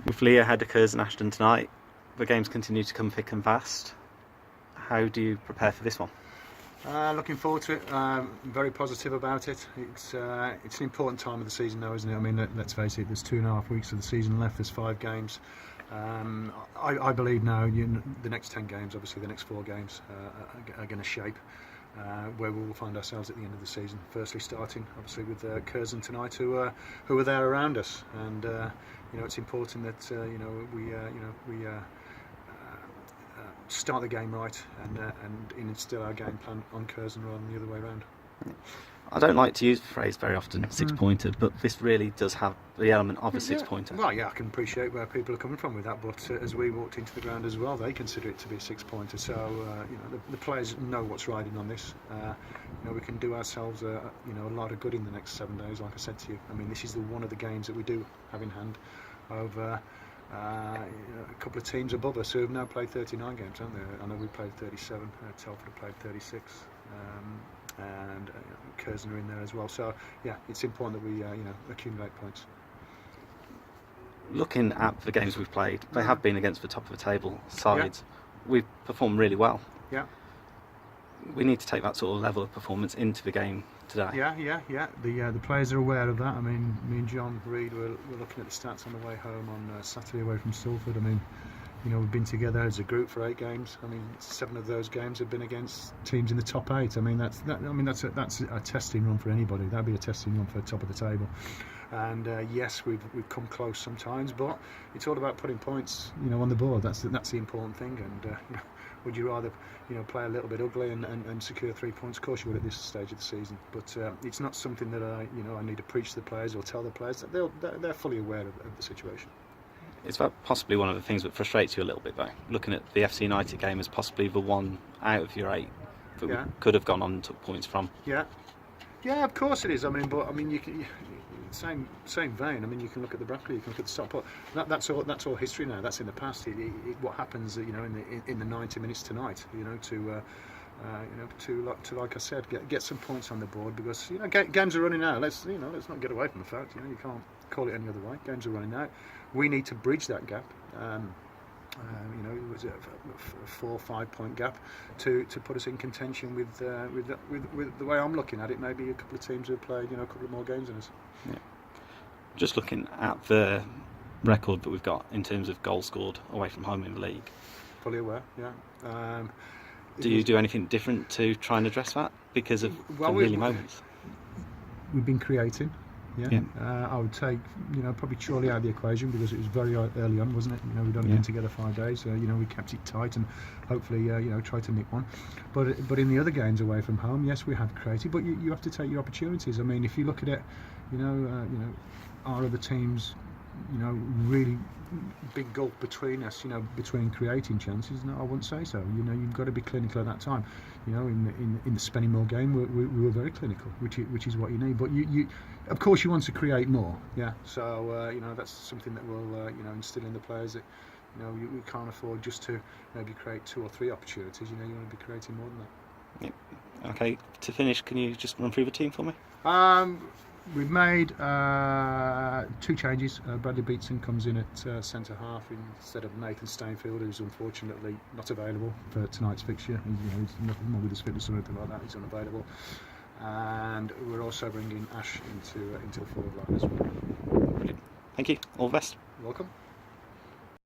With Leah ahead of Curzon and Ashton tonight, the games continue to come thick and fast. How do you prepare for this one? Looking forward to it. Very positive about it. It's an important time of the season now, isn't it? I mean, let's face it, there's 2.5 weeks of the season left, there's 5 games. I believe now the next 10 games, obviously the next 4 games are going to shape where we will find ourselves at the end of the season. Firstly, starting obviously with Curzon tonight, who are there around us, and it's important that we start the game right and instill our game plan on Curzon rather than the other way around. I don't like to use the phrase very often, six-pointer, but this really does have the element of a six-pointer. Well, yeah, I can appreciate where people are coming from with that, but as we walked into the ground as well, they consider it to be a six-pointer. So, the players know what's riding on this. We can do ourselves a lot of good in the next 7 days, like I said to you. I mean, this is one of the games that we do have in hand over a couple of teams above us who have now played 39 games, haven't they? I know we played 37, Telford have played 36. And Curzon are in there as well. So yeah, it's important that we accumulate points. Looking at the games we've played, they have been against the top of the table sides. Yeah. We've performed really well. Yeah. We need to take that sort of level of performance into the game today. Yeah. The players are aware of that. I mean, me and John Reid were looking at the stats on the way home on Saturday away from Salford. I mean, we've been together as a group for 8 games. I mean, 7 of those games have been against teams in the top 8. I mean, that's a testing run for anybody. That'd be a testing run for the top of the table. And yes, we've come close sometimes, but it's all about putting points, on the board. That's the important thing. And would you rather, play a little bit ugly and secure 3 points? Of course you would at this stage of the season. But it's not something that I need to preach to the players or tell the players. They're fully aware of the situation. Is that possibly one of the things that frustrates you a little bit, though? Looking at the FC United game as possibly the one out of your 8 that we could have gone on and took points from. Yeah, of course it is. I mean, you can same vein. I mean, you can look at the bracket, you can look at the stop. That's all history now. That's in the past. What happens, in the 90 minutes tonight, to like I said, get some points on the board, because games are running out. Let's not get away from the fact. You can't call it any other way. Games are running out. We need to bridge that gap. It was a 4 or 5 point gap to put us in contention with the way I'm looking at it. Maybe a couple of teams who have played a couple of more games than us. Yeah. Just looking at the record that we've got in terms of goals scored away from home in the league. Fully aware. Yeah. Do you do anything different to try and address that because of the really moments? We've been creating. Yeah. I would take probably Chorley out of the equation, because it was very early on, wasn't it? We'd only been together 5 days. We kept it tight and hopefully try to nick one. But in the other games away from home, yes, we have created. But you have to take your opportunities. I mean, if you look at it, our other teams, really big gulf between us, between creating chances. No, I wouldn't say so. You've got to be clinical at that time. In the Spennymoor game, we were very clinical, which is what you need. But you of course you want to create more. Yeah. So that's something that we'll instill in the players, that we can't afford just to maybe create 2 or 3 opportunities. You want to be creating more than that. Yeah. Okay. To finish, can you just run through the team for me? We've made 2 changes. Bradley Beatson comes in at centre half instead of Nathan Stainfield, who's unfortunately not available for tonight's fixture. He's nothing more with his fitness or anything like that. He's unavailable. And we're also bringing Ash into the forward line as well. Brilliant. Thank you. All the best. Welcome.